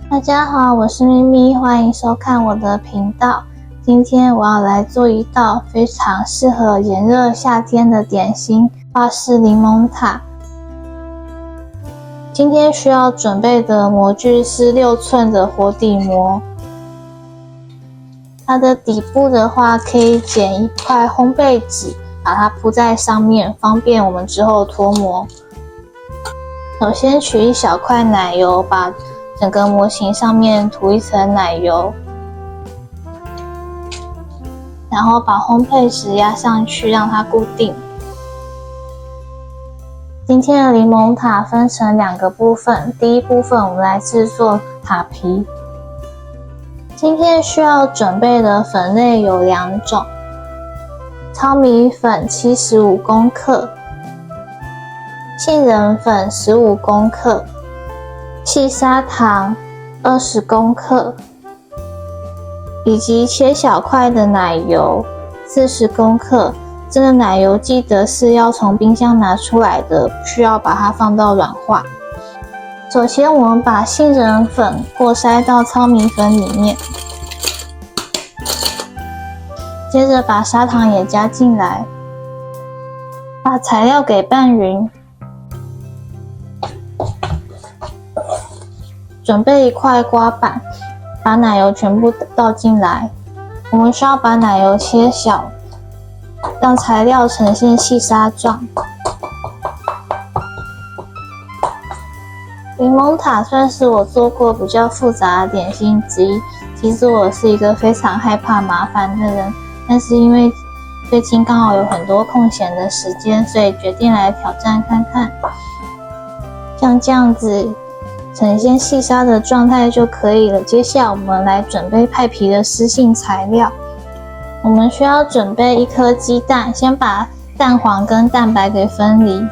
大家好，我是咪咪，欢迎收看我的频道。今天我要来做一道非常适合炎热夏天的点心——法式柠檬塔。今天需要准备的模具是6寸的活底膜。它的底部的话，可以剪一块烘焙纸，把它铺在上面，方便我们之后脱模。首先取一小块奶油，把整个模型上面涂一层奶油，然后把烘焙纸压上去，让它固定。今天的柠檬塔分成2个部分，第一部分我们来制作塔皮。今天需要准备的粉类有2种：糙米粉75公克、杏仁粉15公克、细砂糖20公克，以及切小块的奶油40公克。这个奶油记得是要从冰箱拿出来的，不需要把它放到软化。首先我们把杏仁粉过筛到糙米粉里面，接着把砂糖也加进来，把材料给拌匀。准备一块刮板，把奶油全部倒进来。我们需要把奶油切小，让材料呈现细沙状。柠檬塔算是我做过比较复杂的点心之一。其实我是一个非常害怕麻烦的人，但是因为最近刚好有很多空闲的时间，所以决定来挑战看看。像这样子呈现细沙的状态就可以了。接下来我们来准备派皮的湿性材料。我们需要准备1颗鸡蛋，先把蛋黄跟蛋白给分离。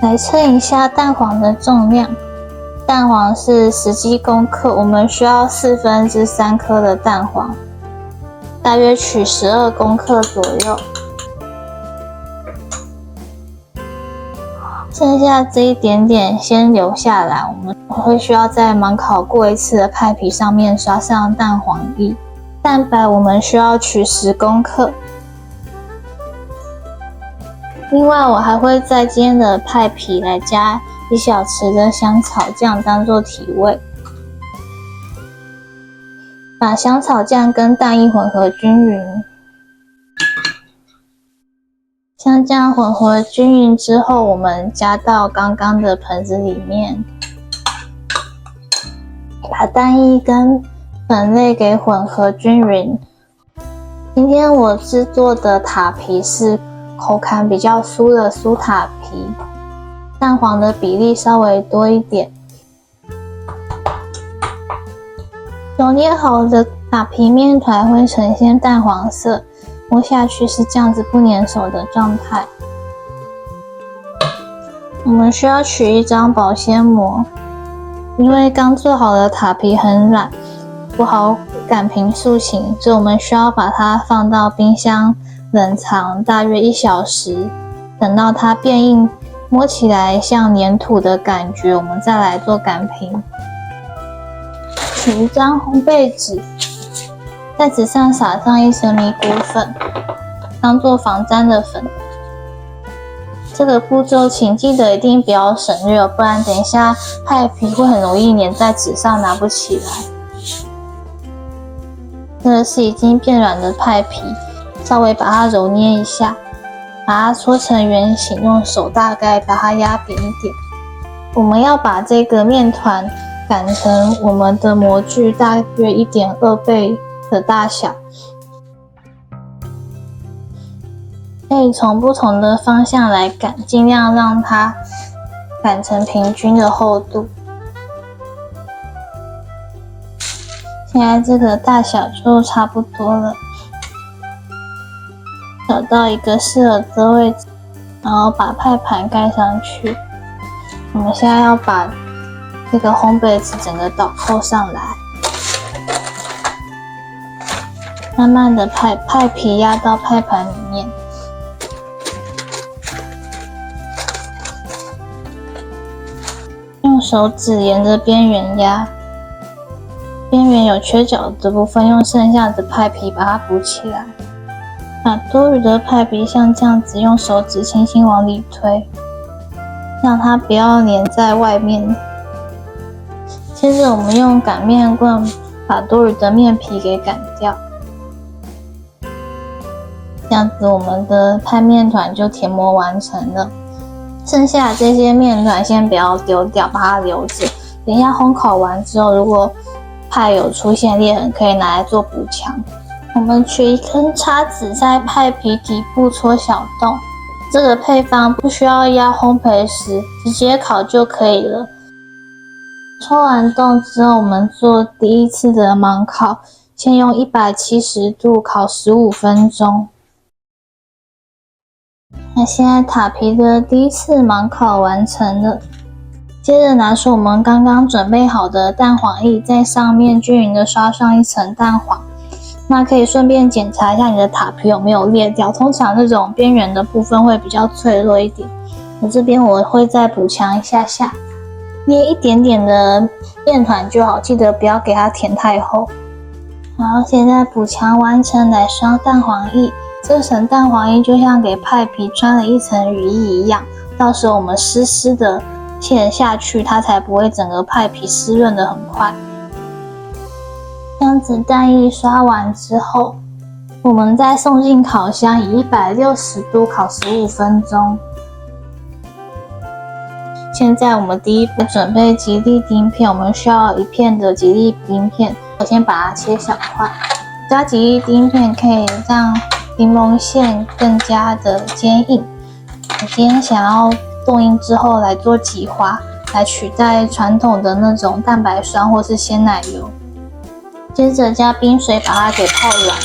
来称一下蛋黄的重量，蛋黄是17公克，我们需要3/4颗的蛋黄，大约取12公克左右。剩下这一点点先留下来，我们会需要在盲烤过一次的派皮上面刷上蛋黄液。蛋白我们需要取10公克。另外我还会在今天的派皮来加1小匙的香草酱当做提味。把香草酱跟蛋液混合均匀。像这样混合均匀之后，我们加到刚刚的盆子里面，把蛋液跟粉类给混合均匀。今天我制作的塔皮是口感比较酥的酥塔皮，蛋黄的比例稍微多一点。揉捏好的塔皮面团会呈现淡黄色，摸下去是这样子不粘手的状态。我们需要取一张保鲜膜，因为刚做好的塔皮很软，不好擀平塑形，所以我们需要把它放到冰箱冷藏大约1小时，等到它变硬，摸起来像粘土的感觉，我们再来做擀平。取一张烘焙纸，在纸上撒上1层米谷粉，当做防粘的粉。这个步骤请记得一定不要省略，不然等一下派皮会很容易粘在纸上，拿不起来。这个是已经变软的派皮，稍微把它揉捏一下，把它搓成圆形，用手大概把它压扁一点。我们要把这个面团擀成我们的模具大约 1.2 倍的大小，可以从不同的方向来擀，尽量让它擀成平均的厚度。现在这个大小就差不多了，找到一个适合的位置，然后把派盘盖上去。我们现在要把这个烘焙纸整个倒扣上来，慢慢的派皮压到派盘里面。手指沿着边缘压，边缘有缺角的部分用剩下的派皮把它补起来，把多余的派皮像这样子用手指轻轻往里推，让它不要粘在外面。接着我们用擀面棍把多余的面皮给擀掉，这样子我们的派面团就填模完成了。剩下的这些面团先不要丢掉，把它留着。等一下烘烤完之后，如果派有出现裂痕，可以拿来做补强。我们取一根叉子在派皮底部戳小洞。这个配方不需要压烘焙时，直接烤就可以了。戳完洞之后，我们做第一次的盲烤，先用170度烤15分钟。那现在塔皮的第一次盲烤完成了，接着拿出我们刚刚准备好的蛋黄液，在上面均匀的刷上一层蛋黄。那可以顺便检查一下你的塔皮有没有裂掉，通常这种边缘的部分会比较脆弱一点。这边我会再补强一下下，捏一点点的面团就好，记得不要给它填太厚。然后现在补强完成，来刷蛋黄液。这层蛋黄液就像给派皮穿了一层雨衣一样，到时候我们湿湿的陷下去，它才不会整个派皮湿润的很快。这样子蛋液刷完之后，我们再送进烤箱，以160度烤15分钟。现在我们第一步准备吉利丁片，我们需要1片的吉利丁片，我先把它切小块。加吉利丁片可以让柠檬馅更加的坚硬。我今天想要冻硬之后来做挤滑，来取代传统的那种蛋白霜或是鲜奶油。接着加冰水把它给泡软。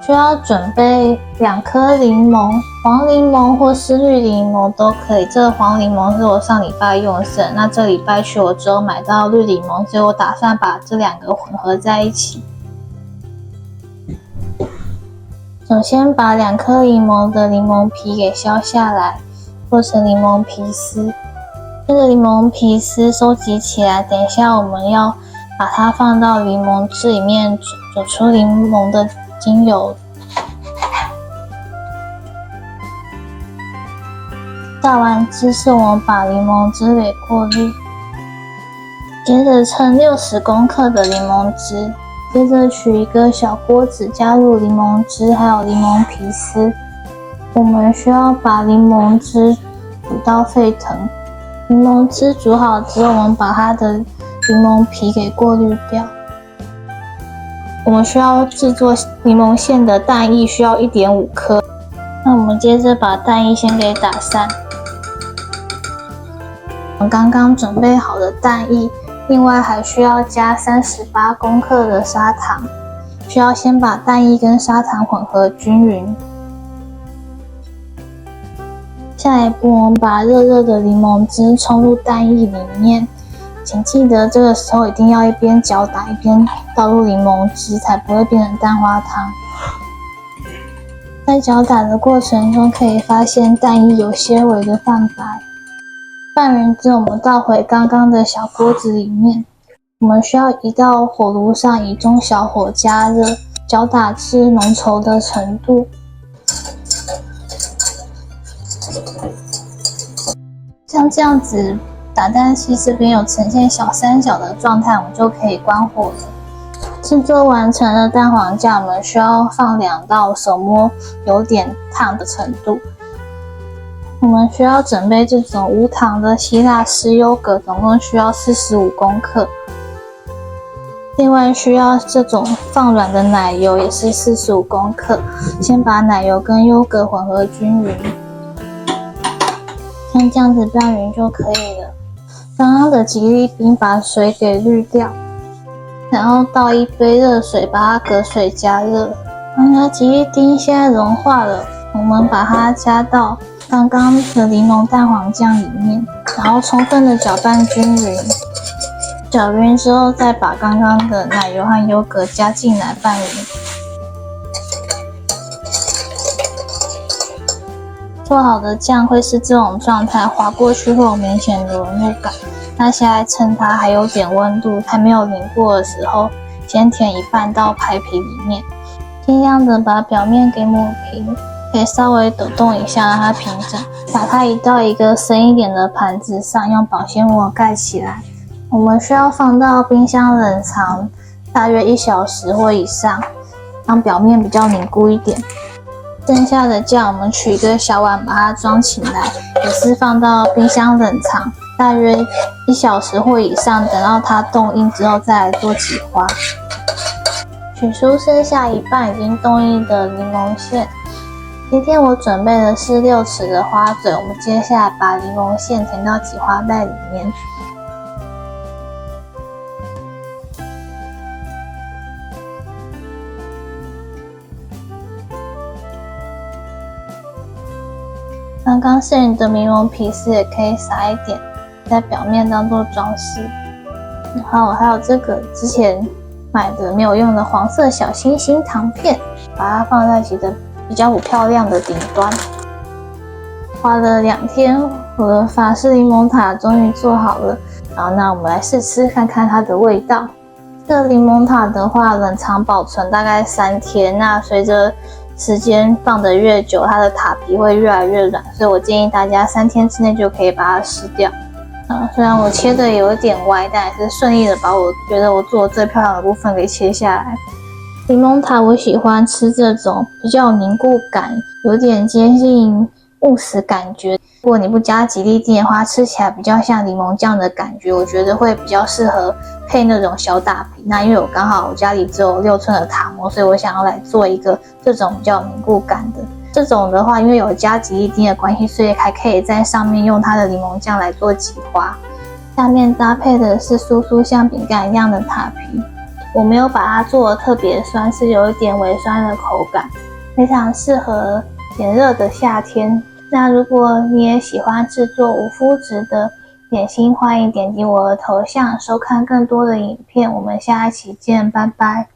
需要准备2颗柠檬，黄柠檬或是绿柠檬都可以。这个黄柠檬是我上礼拜用剩，那这礼拜去我只有买到绿柠檬，所以我打算把这2个混合在一起。首先把2颗柠檬的柠檬皮给削下来，做成柠檬皮丝。这个柠檬皮丝收集起来，等一下我们要把它放到柠檬汁里面煮出柠檬的精油。倒完汁后，我们把柠檬汁给过滤，接着称60公克的柠檬汁。接着取一个小锅子，加入柠檬汁还有柠檬皮丝。我们需要把柠檬汁煮到沸腾。柠檬汁煮好之后，我们把它的柠檬皮给过滤掉。我们需要制作柠檬馅的蛋液需要1.5颗。那我们接着把蛋液先给打散。我们刚刚准备好的蛋液，另外还需要加38公克的砂糖，需要先把蛋液跟砂糖混合均匀。下一步，我们把热热的柠檬汁冲入蛋液里面，请记得这个时候一定要一边搅打一边倒入柠檬汁，才不会变成蛋花汤。在搅打的过程中，可以发现蛋液有些微的泛白。拌匀之后，我们倒回刚刚的小锅子里面。我们需要移到火炉上，以中小火加热，搅打至浓稠的程度。像这样子，打蛋器这边有呈现小三角的状态，我们就可以关火了。制作完成了蛋黄酱，我们需要放2到手摸有点烫的程度。我们需要准备这种无糖的希腊式优格，总共需要45公克。另外需要这种放软的奶油，也是45公克。先把奶油跟优格混合均匀，像这样子拌匀就可以了。刚刚的吉利冰把水给滤掉，然后倒1杯热水，把它隔水加热。那吉利丁现在融化了，我们把它加到刚刚的柠檬蛋黄酱里面，然后充分的搅拌均匀。搅匀之后，再把刚刚的奶油和优格加进来拌匀。做好的酱会是这种状态，滑过去会有明显的纹路感。那现在趁它还有点温度，还没有凝过的时候，先填一半到派皮里面，尽量的把表面给抹平，可以稍微抖动一下让它平整。把它移到一个深一点的盘子上，用保鲜膜盖起来。我们需要放到冰箱冷藏大约1小时或以上，让表面比较凝固一点。剩下的酱我们取一个小碗把它装起来，也是放到冰箱冷藏大约1小时或以上，等到它冻硬之后再来做挤花。取出剩下一半已经冻硬的柠檬馅。今天我准备的是6匙的花嘴，我们接下来把柠檬馅填到挤花袋里面。刚刚剩余的柠檬皮丝也可以撒一点在表面当做装饰。然后还有这个之前买的没有用的黄色小星星糖片，把它放在其实比较不漂亮的顶端。花了2天，我的法式柠檬塔终于做好了。然后那我们来试吃看看它的味道。这个柠檬塔的话，冷藏保存大概3天，那随着时间放得越久，它的塔皮会越来越软，所以我建议大家3天之内就可以把它撕掉。虽然我切的有一点歪，但也是顺利的把我觉得我做的最漂亮的部分给切下来。柠檬塔我喜欢吃这种比较有凝固感，有点接近慕斯感觉。如果你不加吉利丁的话，吃起来比较像柠檬酱的感觉，我觉得会比较适合配那种小打皮。那因为我刚好我家里只有6寸的塔模，所以我想要来做一个这种比较有凝固感的。这种的话，因为有加吉利丁的关系，所以还可以在上面用它的柠檬酱来做挤花。下面搭配的是酥酥像饼干一样的塔皮，我没有把它做得特别酸，是有一点微酸的口感，非常适合炎热的夏天。那如果你也喜欢制作无麸质的点心，欢迎点击我的头像收看更多的影片。我们下一期见，拜拜。